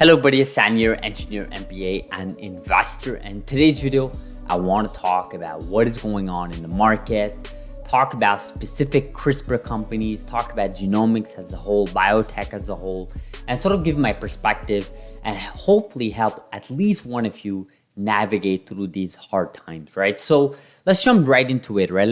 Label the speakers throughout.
Speaker 1: Hello buddy, it's San here, engineer, MBA, and investor. And today's video, I want to talk about what is going on in the markets, talk about specific CRISPR companies, talk about genomics as a whole, biotech as a whole, and sort of give my perspective and hopefully help at least one of you navigate through these hard times, right? So let's jump right into it, right?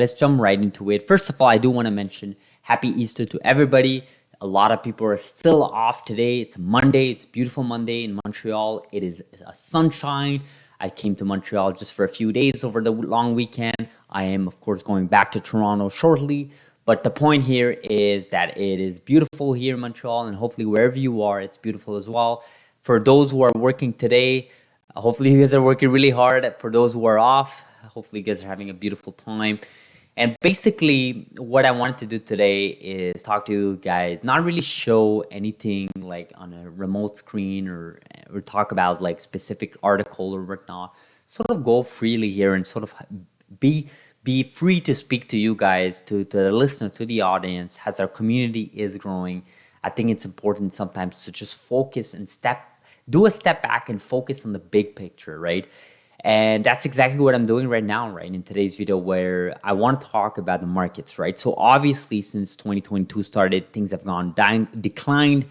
Speaker 1: First of all, I do want to mention Happy Easter to everybody. A lot of people are still off today. It's Monday. It's a beautiful Monday in Montreal. It is a sunshine. I came to Montreal just for a few days over the long weekend. I am, of course, going back to Toronto shortly. But the point here is that it is beautiful here in Montreal, and hopefully wherever you are, it's beautiful as well. For those who are working today, hopefully you guys are working really hard. For those who are off, hopefully you guys are having a beautiful time. And basically, what I wanted to do today is talk to you guys, not really show anything like on a remote screen or talk about like specific article or whatnot. Sort of go freely here and sort of be free to speak to you guys, to the listener, to the audience, as our community is growing. I think it's important sometimes to just focus and do a step back and focus on the big picture, right? And that's exactly what I'm doing right now, right, in today's video, where I want to talk about the markets, right? So obviously, since 2022 started, things have declined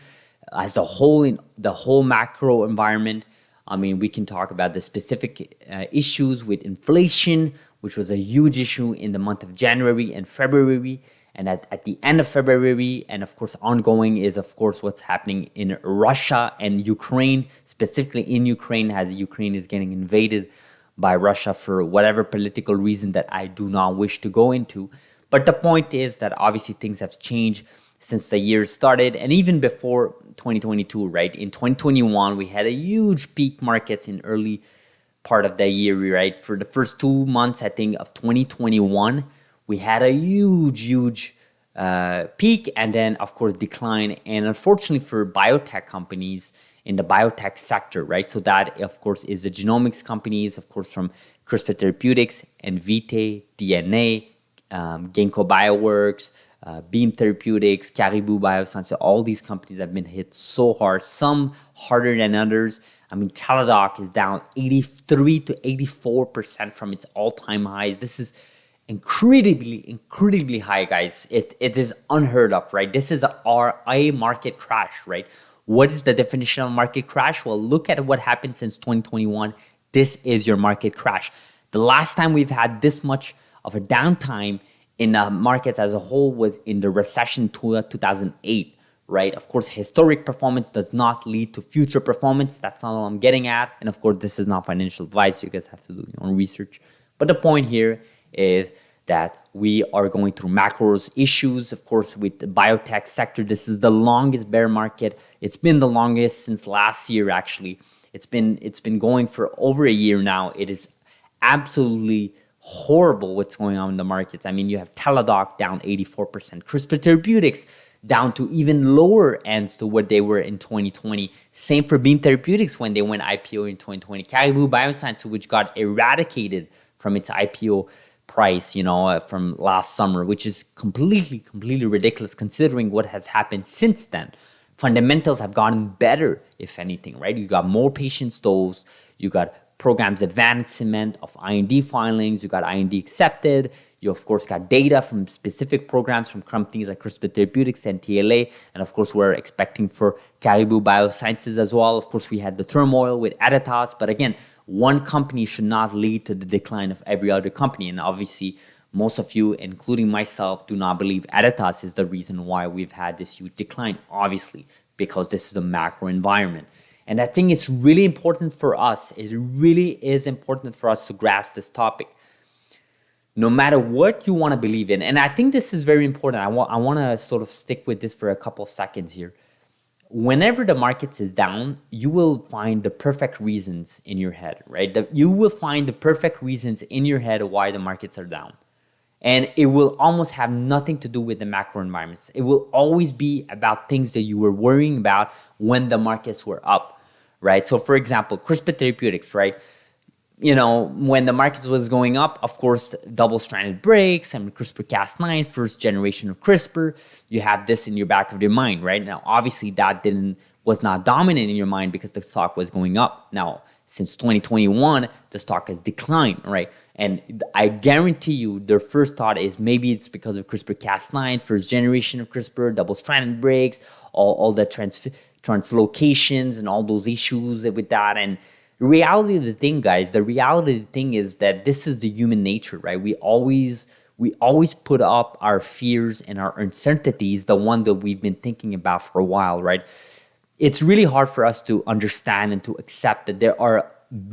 Speaker 1: as a whole in the whole macro environment. I mean, we can talk about the specific issues with inflation, which was a huge issue in the month of January and February. And at the end of February, and of course ongoing, is of course what's happening in Russia and Ukraine, specifically in Ukraine, as Ukraine is getting invaded by Russia for whatever political reason that I do not wish to go into. But the point is that obviously things have changed since the year started, and even before 2022, right? In 2021, we had a huge peak markets in early part of the year, right? For the first 2 months, I think, of 2021, we had a huge peak and then, of course, decline. And unfortunately for biotech companies in the biotech sector, right? So that, of course, is the genomics companies, of course, from CRISPR Therapeutics, Invitae, DNA, Ginkgo Bioworks, Beam Therapeutics, Caribou Biosciences. All these companies have been hit so hard, some harder than others. I mean, Teladoc is down 83 to 84% from its all-time highs. This is incredibly high, guys. It is unheard of, right? This is a market crash, right? What is the definition of market crash? Well, look at what happened since 2021. This is your market crash. The last time we've had this much of a downtime in the markets as a whole was in the recession 2008, right? Of course, historic performance does not lead to future performance. That's not what I'm getting at. And of course, this is not financial advice. You guys have to do your own research. But the point here is that we are going through macros issues, of course, with the biotech sector. This is the longest bear market. It's been the longest since last year, actually. It's been going for over a year now. It is absolutely horrible what's going on in the markets. I mean, you have Teladoc down 84%, CRISPR Therapeutics down to even lower ends to what they were in 2020. Same for Beam Therapeutics when they went IPO in 2020. Caribou Biosciences, which got eradicated from its IPO price, from last summer, which is completely ridiculous considering what has happened since then. Fundamentals have gotten better, if anything, right? You got more patients dosed, you got programs advancement of IND filings, you got IND accepted, you of course got data from specific programs from companies like CRISPR Therapeutics and TLA, and of course we're expecting for Caribou Biosciences as well. Of course we had the turmoil with Editas, but again, one company should not lead to the decline of every other company, and obviously most of you, including myself, do not believe Editas is the reason why we've had this huge decline, obviously, because this is a macro environment. And I think it's really important for us. It really is important for us to grasp this topic. No matter what you want to believe in, and I think this is very important. I want to sort of stick with this for a couple of seconds here. Whenever the market is down, you will find the perfect reasons in your head, right? You will find the perfect reasons in your head why the markets are down. And it will almost have nothing to do with the macro environments. It will always be about things that you were worrying about when the markets were up, right? So for example, CRISPR Therapeutics, right? When the market was going up, of course, double-stranded breaks and CRISPR-Cas9, first generation of CRISPR, you have this in your back of your mind, right? Now, obviously, that was not dominant in your mind because the stock was going up. Now, since 2021, the stock has declined, right? And I guarantee you their first thought is maybe it's because of CRISPR-Cas9, first generation of CRISPR, double-stranded breaks, all the translocations and all those issues with that. And the reality of the thing, guys, the reality of the thing is that this is the human nature, right? We always put up our fears and our uncertainties, the one that we've been thinking about for a while, right? It's really hard for us to understand and to accept that there are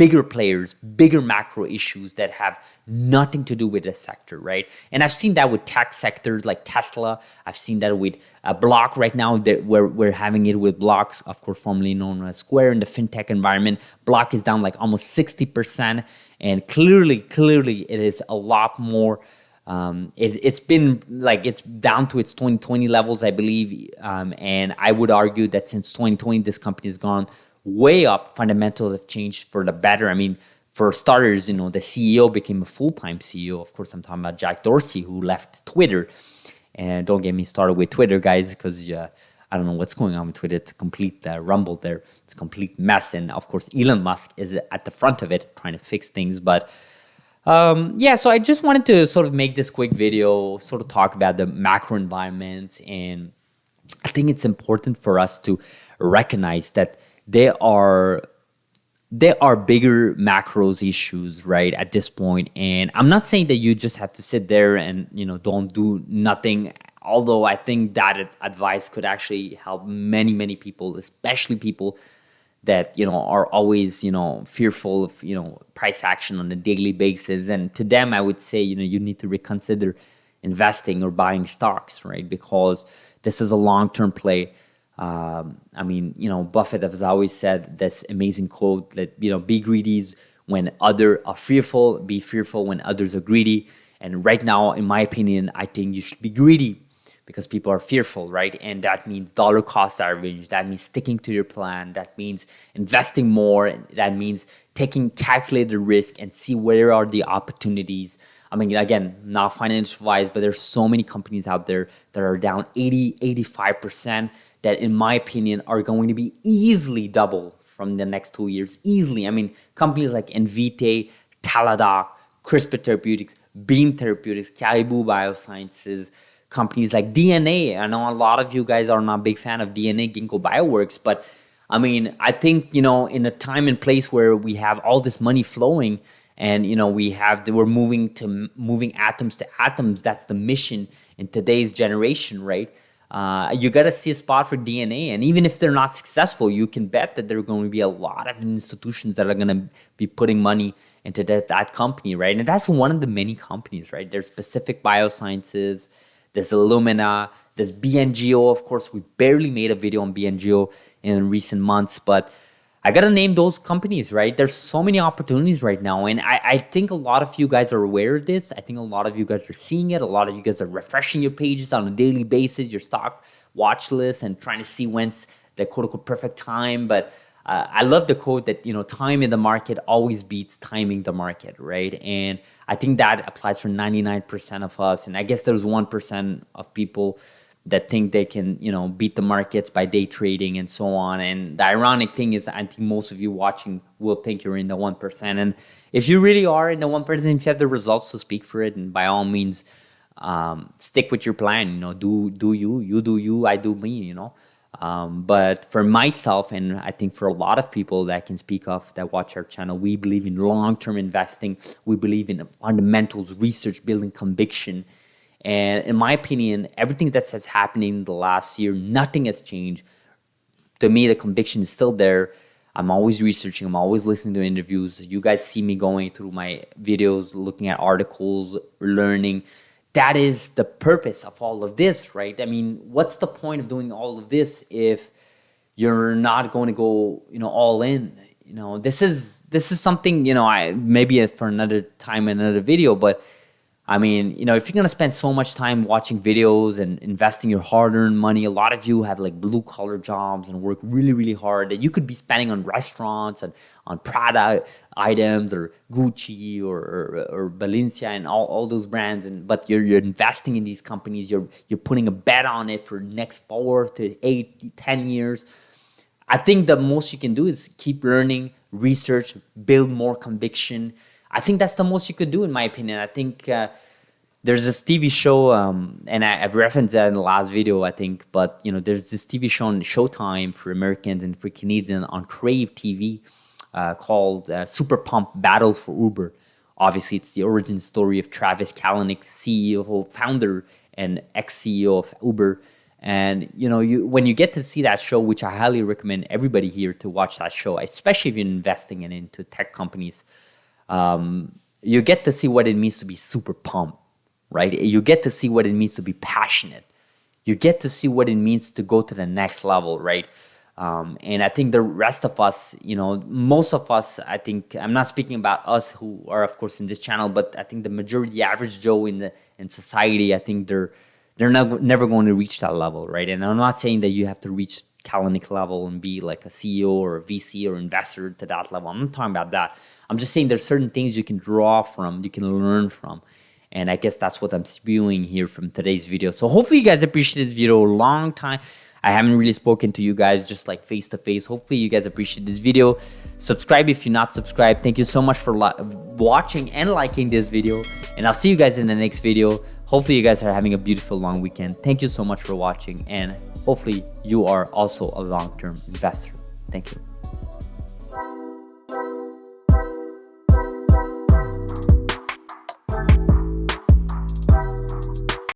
Speaker 1: bigger players, bigger macro issues that have nothing to do with the sector, right? And I've seen that with tech sectors like Tesla. I've seen that with Block right now. That we're having it with Blocks, of course, formerly known as Square in the fintech environment. Block is down like almost 60%, and clearly, it is a lot more. It's been like it's down to its 2020 levels, I believe, and I would argue that since 2020, this company has gone way up. Fundamentals have changed for the better. I mean, for starters, the CEO became a full-time CEO. Of course, I'm talking about Jack Dorsey, who left Twitter. And don't get me started with Twitter, guys, because I don't know what's going on with Twitter. It's a complete rumble there. It's a complete mess. And of course, Elon Musk is at the front of it, trying to fix things. But so I just wanted to sort of make this quick video, sort of talk about the macro environment. And I think it's important for us to recognize that there are bigger macros issues, right, at this point. And I'm not saying that you just have to sit there and, don't do nothing. Although I think that advice could actually help many, many people, especially people that, are always, fearful of, price action on a daily basis. And to them, I would say, you need to reconsider investing or buying stocks, right? Because this is a long-term play. Buffett has always said this amazing quote that, be greedy when others are fearful, be fearful when others are greedy. And right now, in my opinion, I think you should be greedy because people are fearful, right? And that means dollar cost average. That means sticking to your plan. That means investing more. That means taking calculated risk and see where are the opportunities. I mean, again, not financial wise, but there's so many companies out there that are down 85%. That, in my opinion, are going to be easily double from the next 2 years. Easily. I mean, companies like Invitae, Teladoc, CRISPR Therapeutics, Beam Therapeutics, Caribou Biosciences, companies like DNA. I know a lot of you guys are not a big fan of DNA, Ginkgo Bioworks, but I mean, I think, in a time and place where we have all this money flowing and, we're moving atoms to atoms. That's the mission in today's generation, right? You got to see a spot for DNA. And even if they're not successful, you can bet that there are going to be a lot of institutions that are going to be putting money into that company, right? And that's one of the many companies, right? There's Specific Biosciences, there's Illumina, there's BNGO. Of course, we barely made a video on BNGO in recent months, but I got to name those companies, right? There's so many opportunities right now. And I think a lot of you guys are aware of this. I think a lot of you guys are seeing it. A lot of you guys are refreshing your pages on a daily basis, your stock watch list, and trying to see when's the quote-unquote perfect time. But I love the quote that, time in the market always beats timing the market, right? And I think that applies for 99% of us. And I guess there's 1% of people that think they can, beat the markets by day trading and so on. And the ironic thing is, I think most of you watching will think you're in the 1%. And if you really are in the 1%, if you have the results to speak for it, and by all means, stick with your plan. Do you do you, I do me. But for myself, and I think for a lot of people that I can speak of that watch our channel, we believe in long-term investing. We believe in fundamentals, research, building conviction. And in my opinion, everything that has happened in the last year, nothing has changed. To me, the conviction is still there. I'm always researching. I'm always listening to interviews. You guys see me going through my videos, looking at articles, learning. That is the purpose of all of this, right? I mean, what's the point of doing all of this if you're not going to go, all in? This is something, I maybe for another time, another video, but I mean, if you're going to spend so much time watching videos and investing your hard-earned money, a lot of you have like blue-collar jobs and work really, really hard that you could be spending on restaurants and on Prada items or Gucci or Balenciaga and all those brands. But you're investing in these companies. You're putting a bet on it for next 4 to 8, 10 years. I think the most you can do is keep learning, research, build more conviction. I think that's the most you could do, in my opinion. I think there's this TV show, and I've referenced that in the last video, I think. But there's this TV show on Showtime for Americans and for Canadians on Crave TV called Super Pump: Battle for Uber. Obviously, it's the origin story of Travis Kalanick, CEO, founder, and ex-CEO of Uber. And when you get to see that show, which I highly recommend everybody here to watch that show, especially if you're investing into tech companies, you get to see what it means to be super pumped, right? You get to see what it means to be passionate. You get to see what it means to go to the next level, right? And I think the rest of us, most of us, I think, I'm not speaking about us who are, of course, in this channel, but I think the majority, the average Joe in society, I think they're never going to reach that level, right? And I'm not saying that you have to reach Kalanick level and be like a CEO or a VC or investor to that level. I'm not talking about that. I'm just saying there's certain things you can draw from, you can learn from. And I guess that's what I'm spewing here from today's video. So hopefully you guys appreciate this video. Long time I haven't really spoken to you guys just like face to face. Hopefully you guys appreciate this video. Subscribe if you're not subscribed. Thank you so much for watching and liking this video. And I'll see you guys in the next video. Hopefully you guys are having a beautiful long weekend. Thank you so much for watching. And hopefully you are also a long-term investor. Thank you.